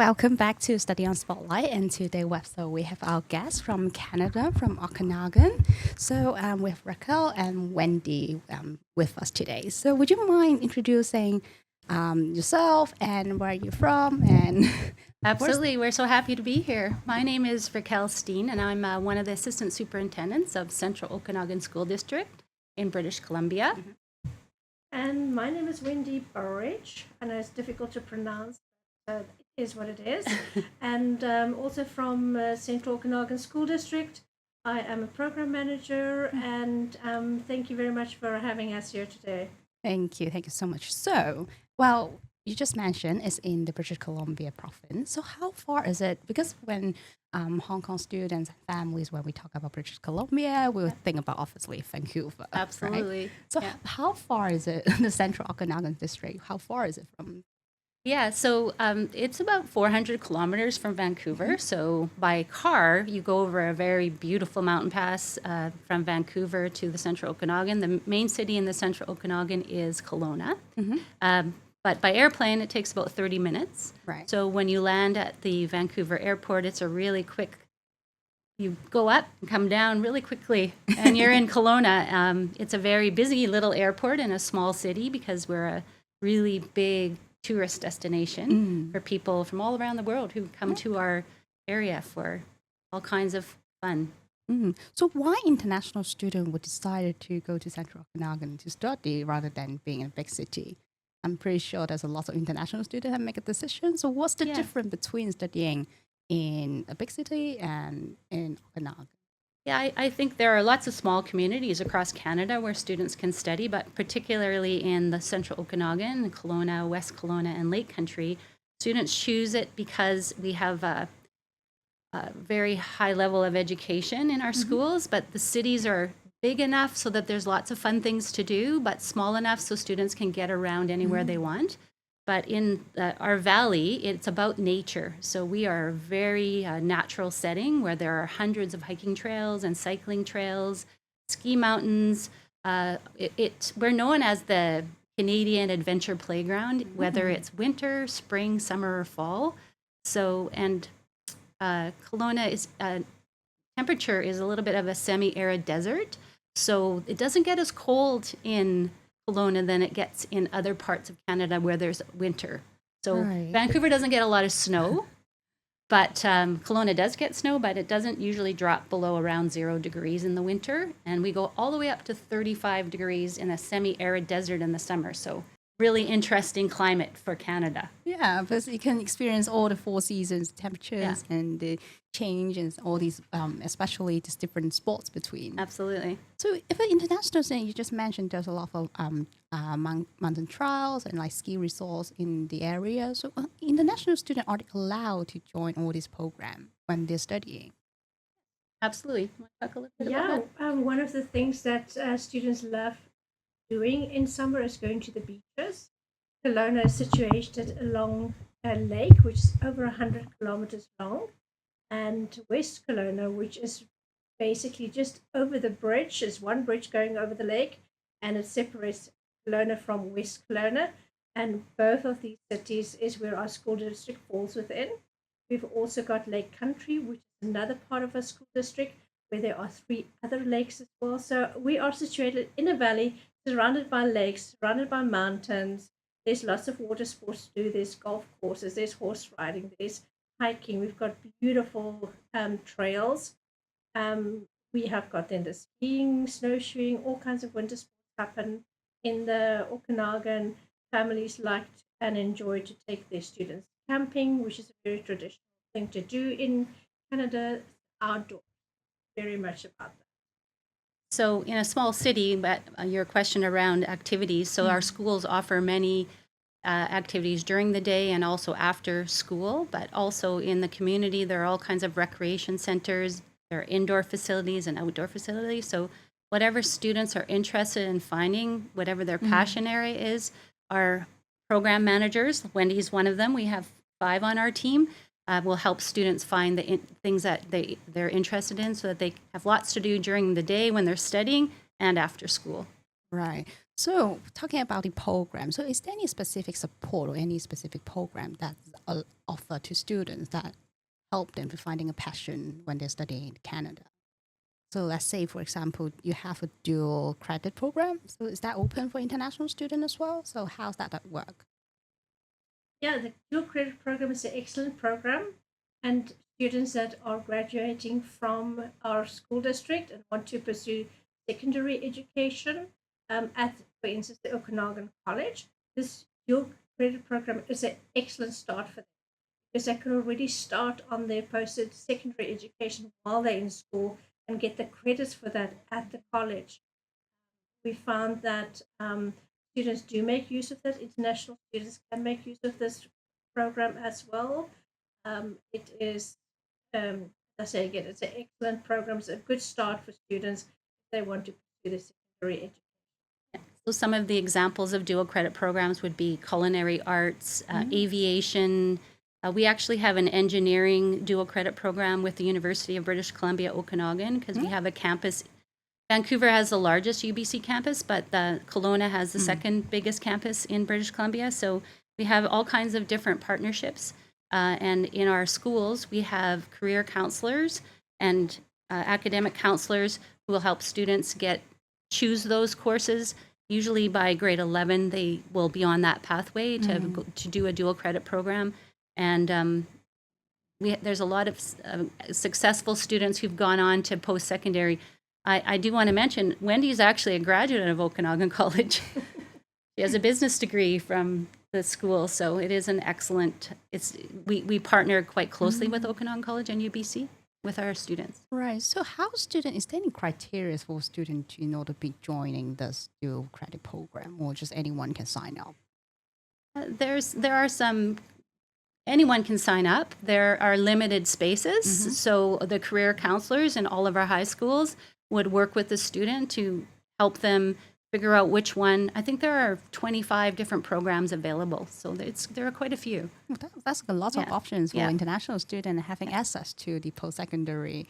welcome back to Study on Spotlight. And today we have our guests from Canada, from Okanagan. So we have Raquel and Wendy with us today. So would you mind introducing yourself and where you're from? And Absolutely. We're so happy to be here. My name is Raquel Steen, and I'm one of the assistant superintendents of Central Okanagan School District in British Columbia. Mm-hmm. And my name is Wendy Burridge, and it's difficult to pronounce. It is what it is. And also from Central Okanagan School District. I am a program manager, and thank you very much for having us here today. Thank you so much. So, well, you just mentioned it's in the British Columbia province. So how far is it? Because when Hong Kong students and families, when we talk about British Columbia, we would think about obviously Vancouver. Absolutely. Right? So how far is it, the Central Okanagan district? How far is it from? Yeah, so it's about 400 kilometers from Vancouver. So by car, you go over a very beautiful mountain pass from Vancouver to the Central Okanagan. The main city in the Central Okanagan is Kelowna. But by airplane, it takes about 30 minutes. Right. So when you land at the Vancouver airport, it's a really quick, you go up and come down really quickly, and you're in Kelowna. It's a very busy little airport in a small city because we're a really big tourist destination for people from all around the world who come to our area for all kinds of fun. So why international student would decide to go to Central Okanagan to study rather than being in a big city? I'm pretty sure there's a lot of international students that make a decision. So what's the difference between studying in a big city and in Okanagan? Yeah, I think there are lots of small communities across Canada where students can study, but particularly in the Central Okanagan, Kelowna, West Kelowna, and Lake Country, students choose it because we have a very high level of education in our schools, but the cities are big enough so that there's lots of fun things to do, but small enough so students can get around anywhere they want. But in our valley, it's about nature. So we are a very natural setting where there are hundreds of hiking trails and cycling trails, ski mountains. We're known as the Canadian Adventure Playground, whether it's winter, spring, summer, or fall. So, and Kelowna is temperature is a little bit of a semi-arid desert. So it doesn't get as cold in Kelowna than it gets in other parts of Canada where there's winter. So Vancouver doesn't get a lot of snow, but Kelowna does get snow, but it doesn't usually drop below around 0 degrees in the winter. And we go all the way up to 35 degrees in a semi-arid desert in the summer. So really interesting climate for Canada. Yeah, because you can experience all the 4 seasons, temperatures, and the change and all these, especially these different sports between. Absolutely. So if an international student, you just mentioned there's a lot of mountain trails and like ski resorts in the area. So international students are allowed to join all these programs when they're studying? Absolutely. Want to talk a little bit about that? One of the things that students love doing in summer is going to the beaches. Kelowna is situated along a lake which is over 100 kilometers long, and West Kelowna, which is basically just over the bridge. There's one bridge going over the lake, and it separates Kelowna from West Kelowna, and both of these cities is where our school district falls within. We've also got Lake Country, which is another part of our school district, where there are 3 other lakes as well. So we are situated in a valley surrounded by lakes, surrounded by mountains. There's lots of water sports to do. There's golf courses, there's horse riding, there's hiking. We've got beautiful trails. We have got then the skiing, snowshoeing, all kinds of winter sports happen in the Okanagan. Families like and enjoy to take their students camping, which is a very traditional thing to do in Canada, outdoors. Very much about that. So in a small city, but your question around activities, so our schools offer many activities during the day and also after school, but also in the community, there are all kinds of recreation centers, there are indoor facilities and outdoor facilities. So whatever students are interested in finding, whatever their passion area is, our program managers, Wendy's one of them, we have 5 on our team, will help students find the things that they're interested in so that they have lots to do during the day when they're studying and after school. Right. So talking about the program, so is there any specific support or any specific program that's offered to students that help them to finding a passion when they're studying in Canada? So let's say, for example, you have a dual credit program. So is that open for international students as well? So how's that work? Yeah, the dual credit program is an excellent program, and students that are graduating from our school district and want to pursue secondary education at, for instance, the Okanagan College, this dual credit program is an excellent start for them because they can already start on their post-secondary education while they're in school and get the credits for that at the college. We found that students do make use of this. International students can make use of this program as well. It is, as I say again, it's an excellent program. It's a good start for students if they want to pursue the secondary education. So some of the examples of dual credit programs would be culinary arts, aviation. We actually have an engineering dual credit program with the University of British Columbia, Okanagan, because we have a campus. Vancouver has the largest UBC campus, but Kelowna has the second biggest campus in British Columbia. So we have all kinds of different partnerships. And in our schools, we have career counselors and academic counselors who will help students choose those courses. Usually by grade 11, they will be on that pathway to do a dual credit program. And there's a lot of successful students who've gone on to post-secondary. I do want to mention, Wendy's actually a graduate of Okanagan College. She has a business degree from the school, so it is an excellent, we partner quite closely with Okanagan College and UBC with our students. Right. So is there any criteria for a student to be joining this dual credit program, or just anyone can sign up? Anyone can sign up. There are limited spaces. So the career counselors in all of our high schools would work with the student to help them figure out which one. I think there are 25 different programs available. So there are quite a few. Well, that's a lot of options for international students having access to the post-secondary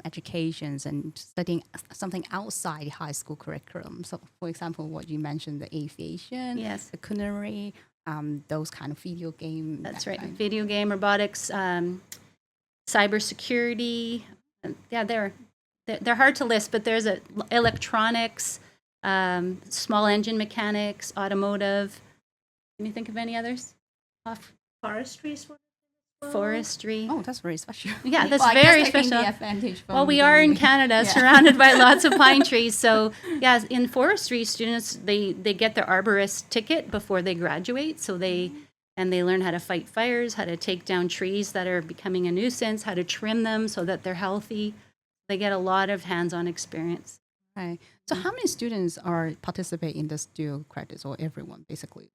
educations and studying something outside the high school curriculum. So, for example, what you mentioned, the aviation, the culinary, those kind of video game. That's right. Video game, robotics, cybersecurity. Yeah, they're hard to list, but there's electronics, small engine mechanics, automotive. Can you think of any others? Forestry is one. Forestry. Oh, that's very special. Yeah, that's very special. Well, we are in Canada, surrounded by lots of pine trees. So, yeah, in forestry, students they get their arborist ticket before they graduate. So they learn how to fight fires, how to take down trees that are becoming a nuisance, how to trim them so that they're healthy. They get a lot of hands-on experience. Right. So, how many students participate in this dual credits, or everyone basically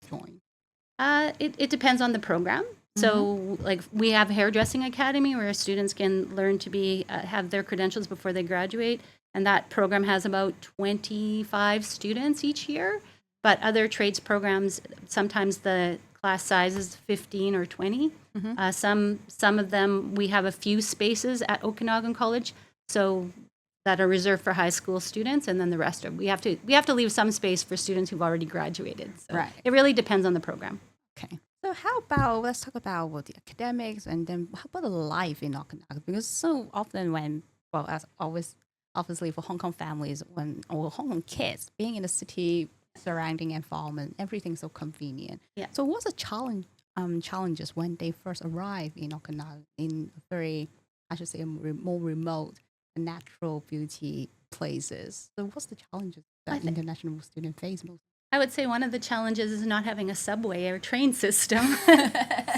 join? It depends on the program. So, like, we have hairdressing academy where students can learn to have their credentials before they graduate, and that program has about 25 students each year. But other trades programs, sometimes the class size is 15 or 20. Some of them, we have a few spaces at Okanagan College, so that are reserved for high school students, and then the rest we have to leave some space for students who've already graduated. So it really depends on the program. Okay. So let's talk about the academics, and then how about the life in Okanagan? Because so often as always, obviously for Hong Kong families, or Hong Kong kids, being in the city, surrounding environment, everything's so convenient. Yeah. So what's the challenges when they first arrive in Okanagan, in very, I should say, more remote, natural beauty places? So what's the challenges that international students face most? I would say one of the challenges is not having a subway or train system.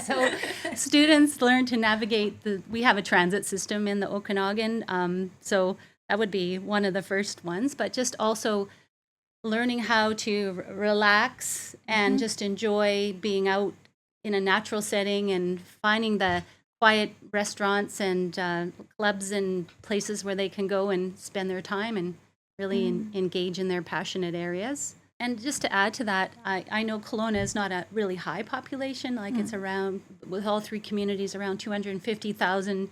So students learn to navigate we have a transit system in the Okanagan. So that would be one of the first ones, but just also learning how to relax and just enjoy being out in a natural setting and finding the quiet restaurants and clubs and places where they can go and spend their time and really engage in their passionate areas. And just to add to that, I know Kelowna is not a really high population. Like it's around, with all three communities, around 250,000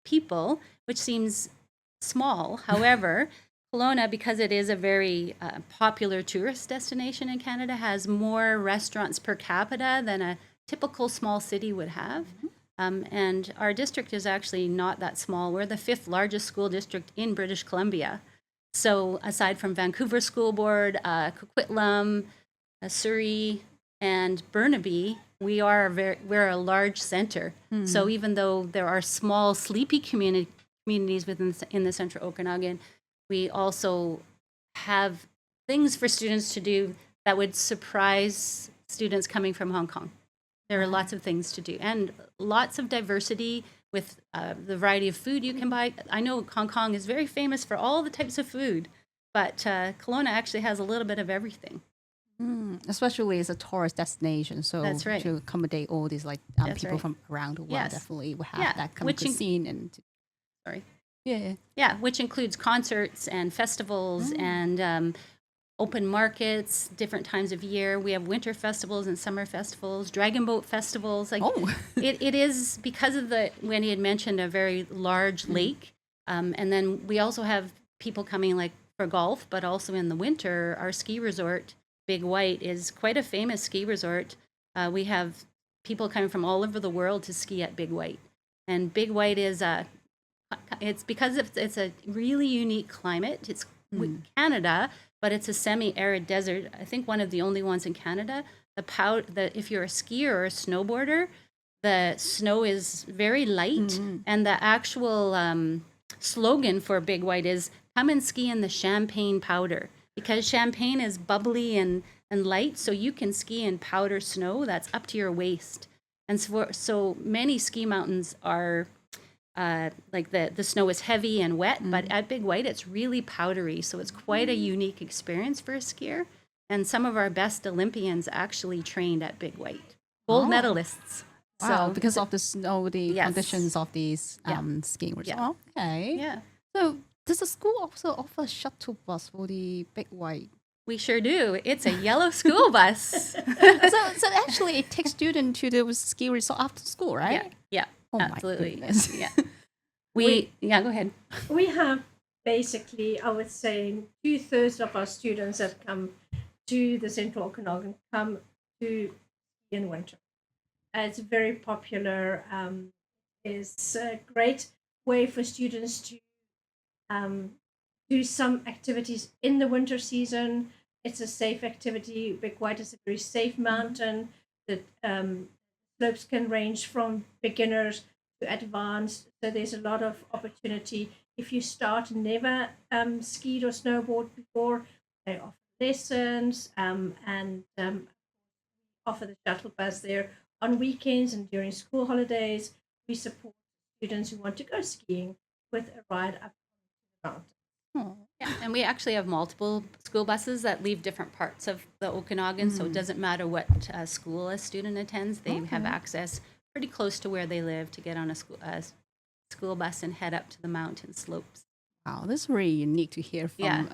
people, which seems small. However, Kelowna, because it is a very popular tourist destination in Canada, has more restaurants per capita than a typical small city would have. And our district is actually not that small. We're the 5th largest school district in British Columbia. So aside from Vancouver School Board, Coquitlam, Surrey, and Burnaby, we're a large center. So even though there are small, sleepy communities in the Central Okanagan, we also have things for students to do that would surprise students coming from Hong Kong. There are lots of things to do and lots of diversity with the variety of food you can buy. I know Hong Kong is very famous for all the types of food, but Kelowna actually has a little bit of everything. Especially as a tourist destination, so That's right. to accommodate all these people from around the world, definitely we have that kind of cuisine and. Sorry. Yeah, which includes concerts and festivals and open markets, different times of year. We have winter festivals and summer festivals, dragon boat festivals. It is because of when he had mentioned a very large lake, and then we also have people coming like for golf, but also in the winter, our ski resort, Big White, is quite a famous ski resort. We have people coming from all over the world to ski at Big White, and Big White is it's because it's a really unique climate. It's Canada, but it's a semi-arid desert. I think one of the only ones in Canada. If you're a skier or a snowboarder, the snow is very light, and the actual slogan for Big White is "Come and ski in the champagne powder," because champagne is bubbly and light, so you can ski in powder snow that's up to your waist. And so many ski mountains are. Like the snow is heavy and wet, but at Big White it's really powdery, so it's quite a unique experience for a skier. And some of our best Olympians actually trained at Big White, gold medalists. Wow, So because of the snow, the conditions of these skiing resorts. Yeah. Okay. Yeah, So does the school also offer a shuttle bus for the Big White? we sure do. It's a yellow school bus. so actually it takes students to the ski resort after school, right? Yeah. Oh Absolutely. my goodness. Yeah. Go ahead. We have basically, I would say, 2/3 of our students that come to the Central Okanagan come to in winter. It's very popular. It's a great way for students to do some activities in the winter season. It's a safe activity. Big White is a very safe mountain. The slopes can range from beginners to advanced, so there's a lot of opportunity. If you start never skied or snowboard before, they offer lessons and offer the shuttle bus there on weekends and during school holidays. We support students who want to go skiing with a ride up the mountain. Oh. Yeah, and we actually have multiple school buses that leave different parts of the Okanagan, so it doesn't matter what school a student attends. They have access pretty close to where they live to get on a school bus and head up to the mountain slopes. Wow, this is really unique to hear from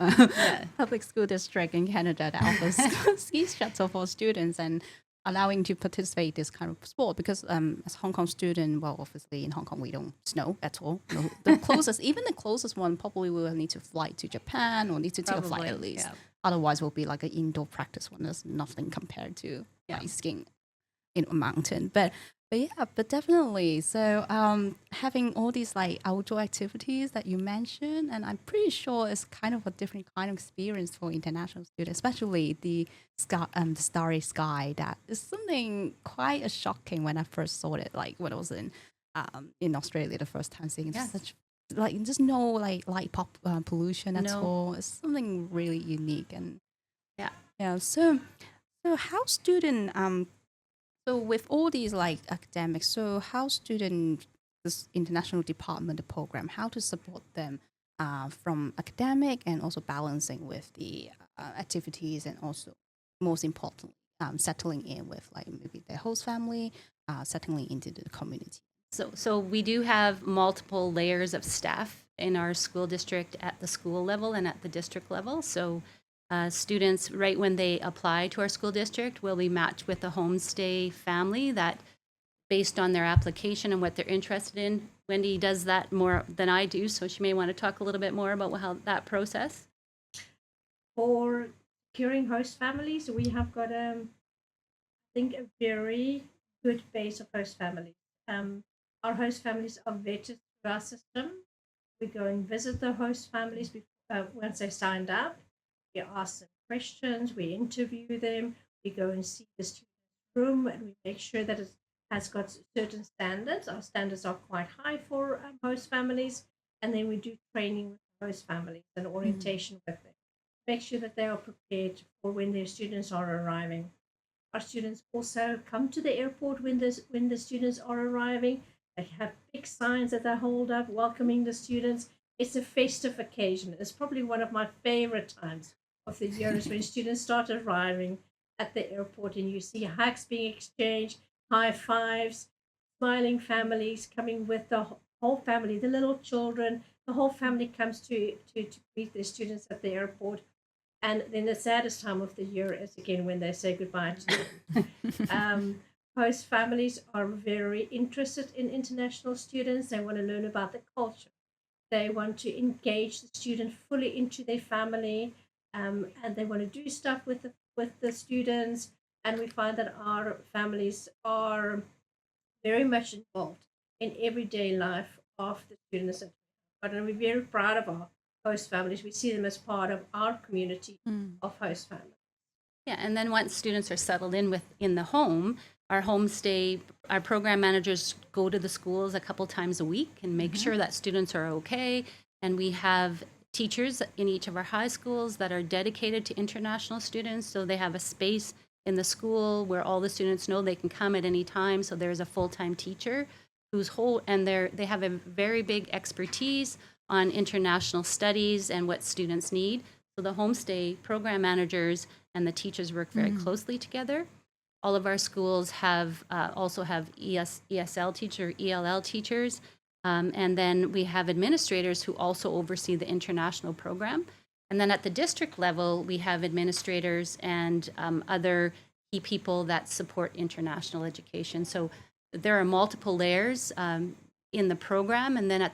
public school district in Canada that offers ski shuttle for students and allowing to participate this kind of sport. Because as Hong Kong student, well, obviously in Hong Kong we don't snow at all. No, the closest one probably will need to fly to Japan or need to take a flight at least. Yeah. Otherwise, will be like an indoor practice one. There's nothing compared to skiing in a mountain. But definitely. So having all these like outdoor activities that you mentioned, and I'm pretty sure it's kind of a different kind of experience for international students, especially the starry sky. That is something quite shocking when I first saw it. Like when I was in Australia the first time seeing such like there's no like light pollution at all. It's something really unique and So how student So with all these like academics, so how this international department, the program, how to support them from academic and also balancing with the activities and also most importantly, settling in with like maybe their host family, settling into the community. So we do have multiple layers of staff in our school district at the school level and at the district level. So students, right when they apply to our school district, will be matched with a homestay family that based on their application and what they're interested in. Wendy does that more than I do, so she may want to talk a little bit more about how that process. For securing host families, we have got, I think, a very good base of host families. Our host families are vetted through our system. We go and visit the host families once they signed up. We ask them questions, we interview them, we go and see the student room, and we make sure that it has got certain standards. Our standards are quite high for host families, and then we do training with host families and orientation with them. Make sure that they are prepared for when their students are arriving. Our students also come to the airport when the students are arriving. They have big signs that they hold up welcoming the students. It's a festive occasion. It's probably one of my favorite times of the year is when students start arriving at the airport and you see hugs being exchanged, high fives, smiling families coming with the whole family, the little children. The whole family comes to greet their students at the airport. And then the saddest time of the year is again when they say goodbye to them. Host families are very interested in international students. They want to learn about the culture. They want to engage the student fully into their family, and they want to do stuff with the students. And we find that our families are very much involved in everyday life of the students. And we're very proud of our host families. We see them as part of our community of host families. Yeah, and then once students are settled in the home, our homestay, our program managers go to the schools a couple times a week and make sure that students are okay. And we have teachers in each of our high schools that are dedicated to international students. So they have a space in the school where all the students know they can come at any time. So there's a full-time teacher and they have a very big expertise on international studies and what students need. So the homestay program managers and the teachers work very closely together. All of our schools also have ESL teacher, ELL teachers, and then we have administrators who also oversee the international program. And then at the district level, we have administrators and other key people that support international education. So there are multiple layers in the program, and then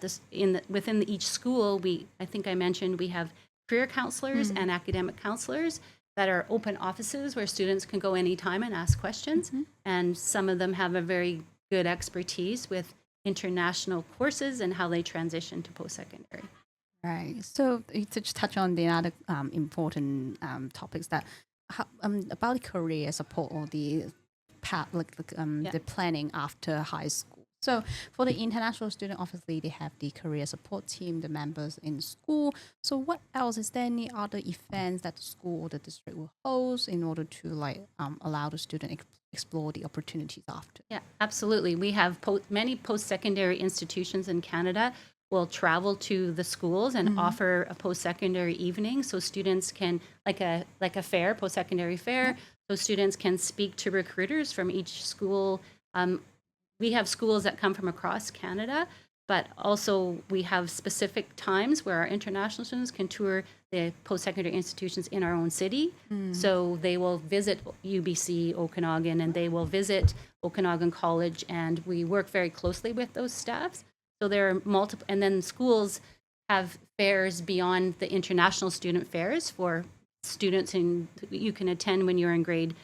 within each school, I think I mentioned we have career counselors and academic counselors that are open offices where students can go anytime and ask questions. And some of them have a very good expertise with international courses and how they transition to post-secondary. Right. So to just touch on the other important topics that about the career support or the the planning after high school. So for the international student, obviously they have the career support team, the members in school. So what else? Is there any other events that the school or the district will host in order to allow the student explore the opportunities after? Yeah, absolutely. We have many post-secondary institutions in Canada will travel to the schools and offer a post-secondary evening, so students can like a fair, post-secondary fair. So students can speak to recruiters from each school. We have schools that come from across Canada, but also we have specific times where our international students can tour the post-secondary institutions in our own city. So they will visit UBC, Okanagan, and they will visit Okanagan College, and we work very closely with those staffs. So there are multiple, and then schools have fairs beyond the international student fairs for students, and you can attend when you're in grade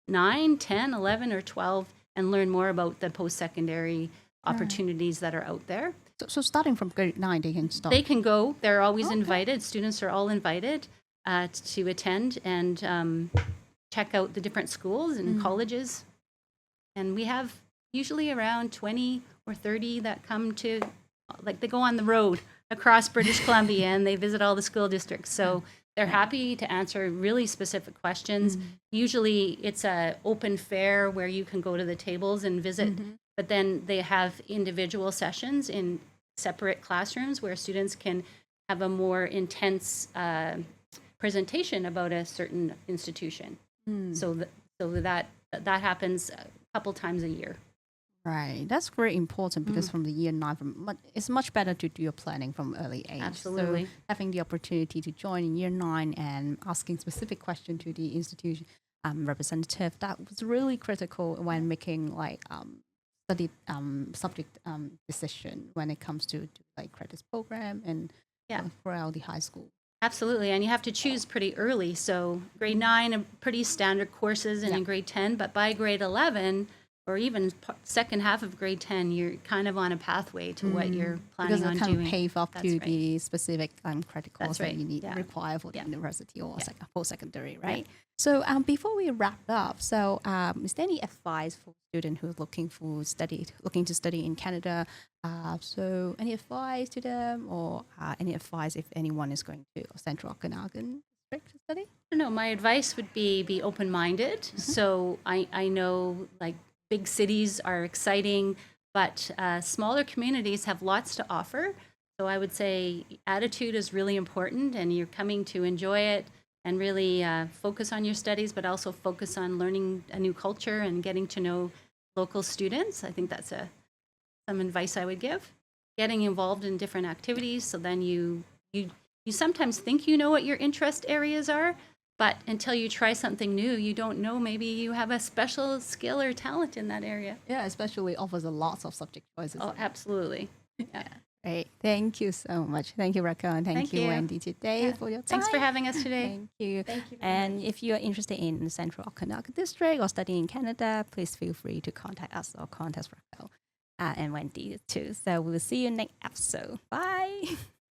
9, 10, 11, or 12 and learn more about the post-secondary opportunities that are out there. So starting from grade 9, they can start? They can go. They're always invited. Students are all invited to attend and check out the different schools and colleges. And we have usually around 20 or 30 that come to, they go on the road across British Columbia and they visit all the school districts. So they're happy to answer really specific questions. Usually it's an open fair where you can go to the tables and visit, but then they have individual sessions in separate classrooms where students can have a more intense presentation about a certain institution. So that happens a couple times a year. Right. That's very important because from the year 9, it's much better to do your planning from early age. Absolutely. So having the opportunity to join in year 9 and asking specific question to the institution representative, that was really critical when making study subject decision when it comes to like credits program and throughout the high school. Absolutely, and you have to choose pretty early. So grade 9 are pretty standard courses, and in grade 10, but by grade 11, or even second half of grade 10, you're kind of on a pathway to what you're planning on doing. Because it kind of pave up to the specific credit course that you need require for the university or post-secondary, right? So before we wrap up, so is there any advice for students who are looking to study in Canada? So any advice to them, or any advice if anyone is going to Central Okanagan district to study? I don't know. My advice would be open-minded. So I know like big cities are exciting, but smaller communities have lots to offer. So I would say attitude is really important, and you're coming to enjoy it and really focus on your studies, but also focus on learning a new culture and getting to know local students. I think that's some advice I would give. Getting involved in different activities, so then you sometimes think you know what your interest areas are, but until you try something new, you don't know maybe you have a special skill or talent in that area. Yeah, especially offers a lot of subject choices. Oh, absolutely. Yeah. Great. Thank you so much. Thank you, Raquel, and thank you, Wendy, today for your time. Thanks for having us today. Thank you. Thank you. And if you are interested in the Central Okanagan District or studying in Canada, please feel free to contact us or contact Raquel and Wendy too. So we'll see you next episode. Bye.